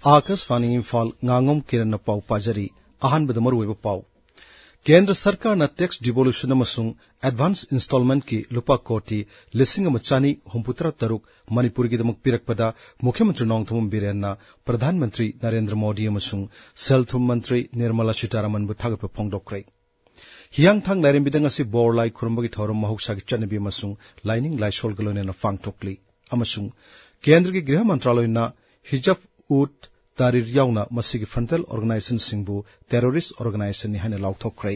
Akashvani Imphal Ngangom Kiran पाउ पाजरी अहानबद मरुवेब पाउ केंद्र सरकार न टैक्स डिवोल्यूशन अमसुंग एडवांस इंस्टॉलमेंट की लुपा कोटी 1,573 मणिपुर की दमक पिरकपदा मुख्यमंत्री नोंगथोम बिरेन प्रधानमंत्री नरेंद्र मोदी अमसुंग सेलथुम मंत्री निर्मला सीतारमण बु थागप फोंगदोक्रे हियांगथांग लाइरेंबिदंग असि बोरलाई खुरमबगी थौरम महौसागी चनबी अमसुंग लाइनिंग लाइसोल गलोनेना फांगथोकली अमसुंग केंद्र की गृह मंत्रालयना हिजब उट तारीर याउना मसीगी फ्रंटल ऑर्गेनाइजेशन सिंबु टेररिस्ट ऑर्गेनाइजेशन निहाने लाउथोक्रे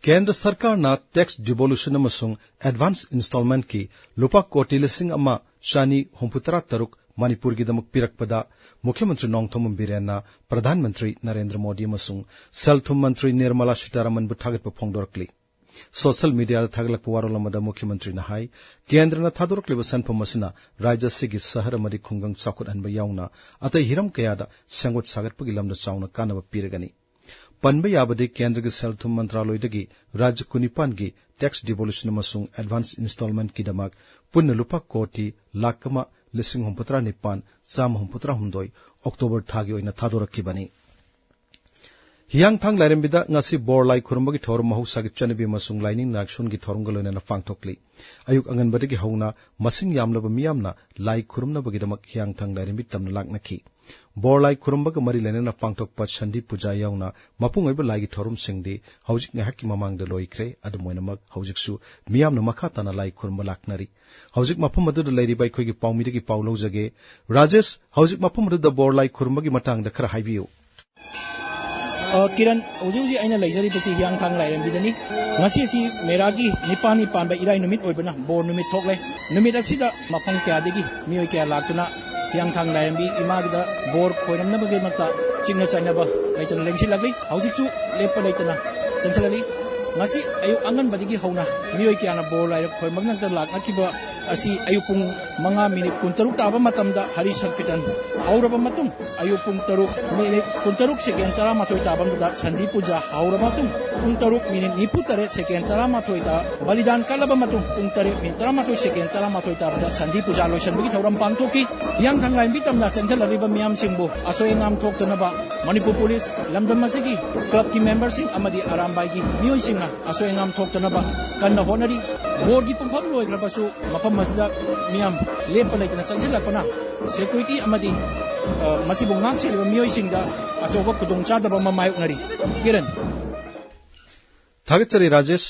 केंद्र सरकार ना टैक्स डिवोल्यूशन अमसुंग एडवांस इंस्टॉलमेंट की लुपा कोटी 1,573 मणिपुर की दमक पिरकपदा मुख्यमंत्री नोंगथोम बिरेन प्रधानमंत्री नरेंद्र मोदी अमसुंग सेलथुम मंत्री निर्मला सीतारमण बु थागप फोंगदोरकली सोशल मीडिया थागलक वारोलमदा मुख्यमंत्री नहाई केंद्र न थादोरकलिब सनफम मसिना राज्य सिगी शहर मदि खुंगंग चाकुट हनब याउना अतै हिरम कयादा संगोट सागरपगी लमदा चाउना कानब पिरगनी पनबे याबदि केंद्र के सेलथुम मंत्रालयदगी राज्य कुनिपान की टैक्स डिवोल्यूशन अमसुंग एडवांस इंस्टॉलमेंट की दमक पुण्य लुपा कोटी लाखमा 1,69,963 अक्टोबर थागी ओइना थादोरक्किबनी हियांगथांग लाइरेंबिदा ngasi बोरलाई खुरमबगी थौरम महौसागी चनबी अमसुंग लाइनिंग नागसुनगी थौरम गलोनेना फांगथोकली अयुक अंगनबदगी हौना मसिंग यामलब मियामना लाई खुरमनबगीदमक हियांगथांग लाइरेंबि तमना लाकनखी बोरलाई खुरमबग मरी लेनेना फांगथोकपा संदी पूजा याउना मपुंग ओइब लाइगी थौरम सिंगदी हौजिक ngahakki mamangda loikre adumoinamak hौजिकसु मियामना मखा तना लाई खुरम लाकनरी हौजिक मफम मदुद लेरिबा अखोइगी पाउमीदगी पाउलौजगे राजेश हौजिक मफम मदुद बोरलाई खुरमबगी मतांगदा खरा हाइबियो किरण उजी अना लेजरीबसी हियांगथांग लाइरेंबिदनी ngasi si meragi nipan ba irai numit oibana bor numit thokle numit asida mafang kyadegi mioi kya laktuna हियांगथांग लाइरेंबी इमागदा बोर खोइरमनबगे मक्ता चिंगना चाइनबा लेतन लेंसिलगली हौजिकसु लेप लेतना चंसलली ngasi ayu angan badigi hauna mioi kyana bor lairap khoimagnakta laknakiba asi ayu pung 5 minute 13 taba matamda hari sakpitan hauraba matung ayu pung 3 minute 13 second tara mathoi tabamda sandi puja hauraba matung pung 3 minute 28 second tara mathoi ta balidan kalaba matung pung 3 minute 38 second tara mathoi tabada sandi puja loisanbagi thauram pangthoki yang thanglai bi tamna chanjalariba miyam singbu asoengam thoktanaba manipur police lamdam masigi club ki member sing amadi arambai gi mioi sing asoengam thoktanaba kanna honari board gi pumpham loigrabassu mafam masida miyam lepa leitana chanjilakpana security amadi masibu ngakse liba mioi singda achoba kudong chadaba mamai unari kiran thagachari rajesh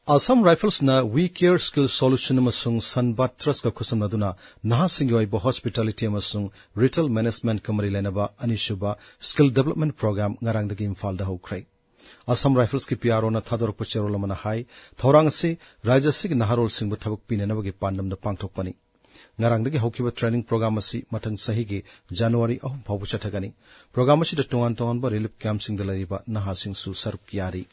Assam Rifles na We Care Skill Solution amasung Sanbat Trust ka khusam naduna nahasing yoibo hospitality amasung retail management kamari lenaba anishuba skill development program ngarang dagi Imphal da hokrai Assam Rifles ki PRO na thador pachero lamana hai thorang se Raja sig naharol sing bu thabuk pinenabagi pandam da pangthokpani ngarang dagi hokiba training program asi mathang sahi gi January 3 phabu chathagani program asi da tongan ba relief camp sing da lariba nahasing su sarp kiari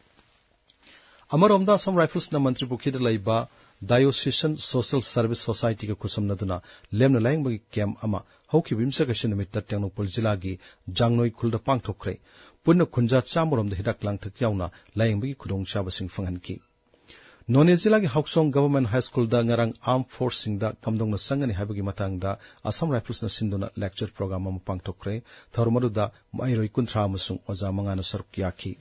Amaromda Assam Rifles na मंत्री बुखिद Laiba diocesan social service society के खुसम नदुना Lemna लायंबगी cam अमा हौकी बिमसा गशन निमित्त टेंगनोपल जिला की जांगनोई खुलदा पांगथोखरे पुन्न खुंजा चामरोमदा हिदाक लांगथक याउना लायंबगी खुदोंग चाबसिंग फंगनकी नोने जिला की Hausong government high school दा ngarang आर्म फोर्स सिंगदा कमदोंगना संगनि हाबगी मतंगदा Assam Rifles na सिंदुना लेक्चर प्रोग्राम अमा पांगथोखरे थौरमरुदा माइरोई कुंथ्रा अमसुंग ओजा मंगाना सरक याखी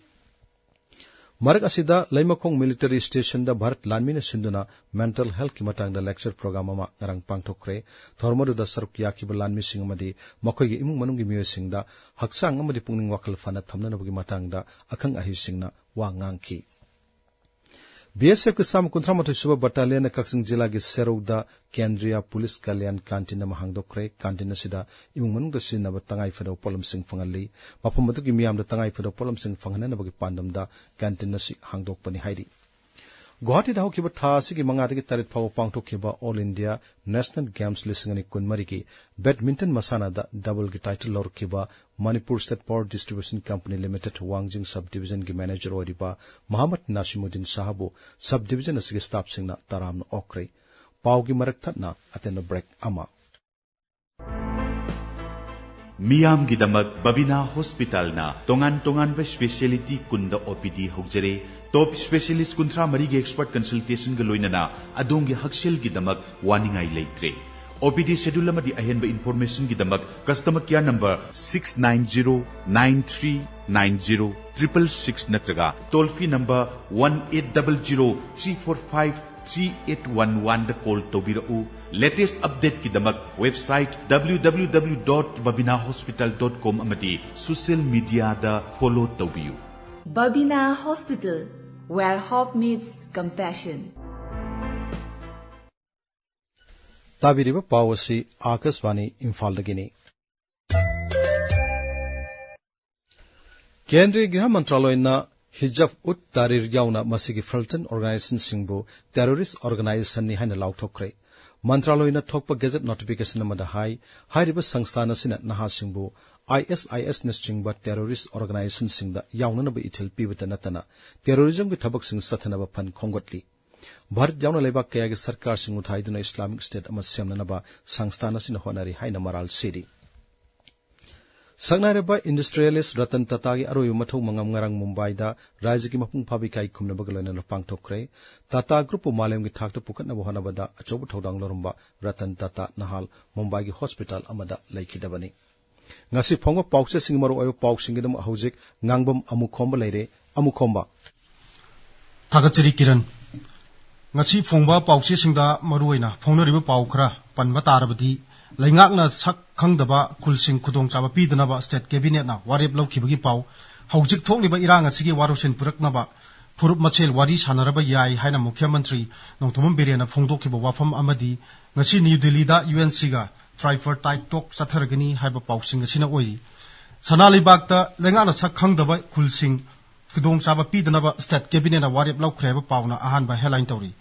Marak asida Laimakong Military Station da Bharat Lanmina Sinduna Mental Health ki matang da lecture program ama ngarang pangthokre thormodu da saruk yaki ba lanmi sing amadi makoi gi imung manung gi miyo sing da haksang amadi pungning wakal fana thamna na bagi matang da akhang ahi sing na wa ngangki BSF के साम कुंथ्रामथो सुबह battalion Kakching जिला के सेरोगदा केंद्रीय police कल्याण कांटिन महंगदोक्रे कांटिन सिदा इमुंग मनुंग सिनब तंगाई फदो pollen Singh फंगली मफम मदुगी मियाम the तंगाई फदो pollen सिंग फंगने बगी पांडमदा कांटिन सि हांगदोकपनि हाइदी गुवाहाटी दाहो किबा थासी की मंगादगी तारिख फाव पांगथोखिबा ऑल इंडिया नेशनल गेम्स लिसिंगनि कुनमरी की बैडमिंटन मसाना दा डबल की टाइटल लौरखिबा Manipur state power distribution company limited Wangjing sub division की मैनेजर ओरिबा मोहम्मद नासिमुद्दीन साहबो सब डिवीजन असगी स्टाफ सिंगना तारामना ओक्रे पावगी मरक थना अतेन ब्रेक अमा Miyam gidamak Babina Hospital na tongan ba specialty kunda OPD hogjare top specialist kuntra marigi expert consultation galoina na adongi hakshel gidamak waningai leitre. OPD schedule amadi ahenba information gidamak customer care number 690939066 natraga toll free number 180034538811 da call tobirau. Latest update kidamak website www.babinahospital.com amadi social media da follow tobiu. Babina Hospital, where hope meets compassion. Tabiriba Pawasi Akaswani Imphal Dagini. Kendriya Gृह Mantraloyna Hijab Ut Tarir Yauna Masigi Fulton Organization Singbu Terrorist Organization ni haina lauthokre. Mantraloyna thokpa gazette notification amada hai riba sangsthana sina naha singbu ISIS nisingba terrorist organization singda yaunanaba ithil pibata natana terrorism ki thabak sing sathanaba phan khongotli. Bharat yauna lebak kaya gi sarkar sing uthaiduna Islamic State ama semnanaba sangsthana sina honari haina maral siri. Sagnareba industrialist Ratan Tata gi aroi mathau mangam ngarang Mumbai da rajya ki mapung phabi kai khumna bagalana pangthokre. Tata Group Malem gi thakta pukatna bohana bada achobu thodang lorumba Ratan Tata nahal Mumbai gi hospital amada laikidabani. Ngasi phonga paukse sing maru ayo pauk singidam hojik Ngangbam Amukhomba leire Amukhomba. Thagachari Kiran ngasi phongba paukse singda maruina phongnariba paukra panba tarabadi laingakna sak khangdaba kulsing khudong chaba pidanaba state cabinet na warep lawkhibagi pau hojik thokliba irang asigi warusen puraknaba Purup Machel wari sanaraba yai haina Mukhyamantri Nongthomam Birena phongdokhiba wafam amadi ngasi New Delhi da UNC ga tripartite talk sathargani haiba pausing asina oi sanalibakta lengana sakhangdaba kulsing khudong chaba pidanaba state cabinet na warep lawkhreba pauna ahanba headline tori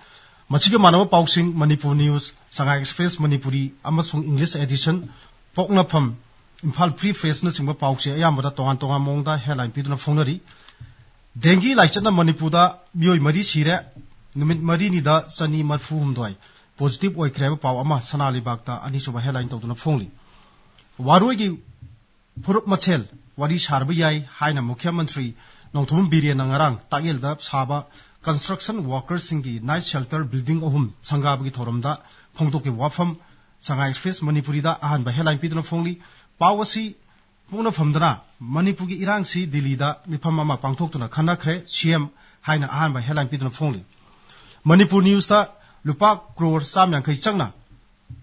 machiga manaba pausing Manipur News Shanghai Express Manipuri amasung English edition pokna pham Imphal preface na singba pause ayamada tongan mongda headline piduna phonari Dengi laichatna Manipurda bioi mari sire numit mari ni da chani marfu humdoi positive oikreba paw ama sanalibakta anisuba headline tawduna phongli waroi gi Purup Machel wari sarba yai haina Mukhyamantri Nongthomam Birena ngarang tagel da saba construction workers singi night shelter building ohum sangabagi thoramda phongdoki wafam Shanghai Express Manipuri da ahan ba headline piduna phongli pawasi Puna Famdana, Manipugi Irangsi, Dilida, Mipamama Pangtokuna, Kanakre, CM, Haina Ahan by Headline Pidon Fongli. Manipur News da, Lupa Crore Samyan Kaichangna,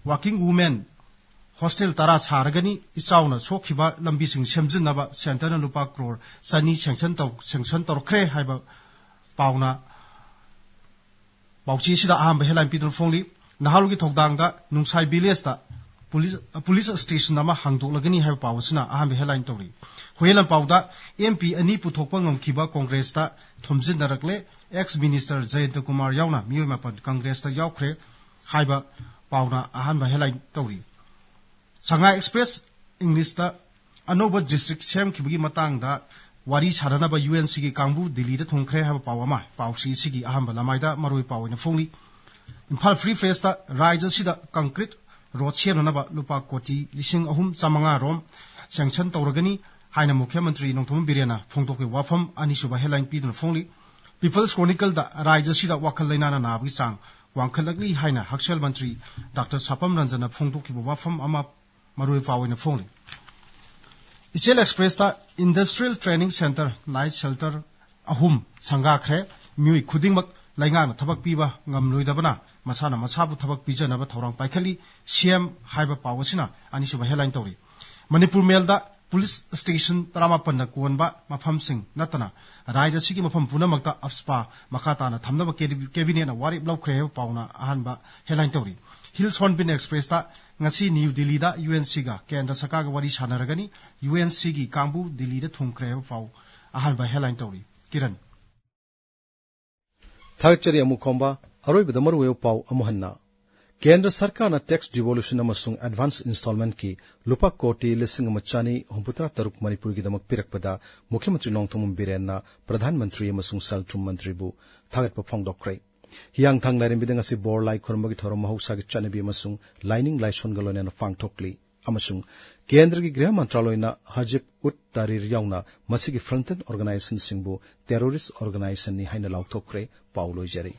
Working Women, Hostel Taras Haragani, Isauna, Sokiba, Lambising Shemzinaba, Santana Lupa Crore, Sani Sanction Torcre, Haiba Pauna, Bauchishida Ahan by Headline Pidon Fongli, Naharugi Togdanga, Nungsai Biliesta, Police station nama hangdok lagani hai pawsna aham headline tori hoyelan pawda MP ani puthokpa ngomkiba congress ta thomjin darakle ex minister Jayant Kumar yauna miyoma pad congress ta yaukre haiba pawna aham headline tori Shanghai Express English ta Anoba district sem kibagi matang da wari charana ba UNC gi kangbu Delhi da thongkhre ha pawama pawsi sigi aham lamaida maroi pawina phongli Imphal free face ta raija sida concrete road Naba Lupa Koti, Lishing Ahum Samanga Rom, Sanction Tauragani, Haina Mukhyamantri Nongthomam Birena, Phongtoke Wafam, Anisuba headline Pidon Fongli, People's Chronicle da Raija Sida Wakalaina Nabi Sang, Wankalagli Haina, Hakshel Mantri, Dr. Sapam Ranjana Phongtoke Wafam Ama Marui Fawin Fongli. Isel Express da Industrial Training Center, Night Shelter, Ahum, Sangakre, Mui Kudingmak, Laingan, Tabak Piba, Ngamluidabana, Masana Masabu Tabak Pijanaba Taurang Paikali, CM Haiba Pawasina, Anisuba headline tori. Manipur Melda, Police Station Tramapana Kuanba, Mafam Sing, Natana, Raja Siki Mafam Punamakta Afspa, Makatana, Tamnaba Cabinet, Wari Blau Crave Pauna, Ahanba, headline tori. Hills Hornbin Express da, Ngasi New Delhi da, UNC ga, Kenda Sakaga Wari Shanaragani, UNC gi Kambu, Delhi da Thum Crave Pau, Ahanba headline tori. Kiran. Thagchari Amukhomba, Aroi Bidamaru Pau Amuhanna. Kendra Sarkar na tax devolution amasung advance installment ki lupa koti lising machani humputra taruk Manipur gi damak pirakpada Mukhyamantri Nongthomam Birena Pradhan Mantri amasung Saltum Mantri bu thagat pa phongdokre. Hiang thang lairim bidang asi bor lai khormagi thorom mahausa gi chanabi amasung lining laison galone na phangthokli अमसुंग केंद्र की गृह मंत्रालय हजिब उत तारीर याउना मसिगी फ्रंटन organisation सिंबु terrorist organisation नि हाइना लाउथोक्रे पाउ लोइजरी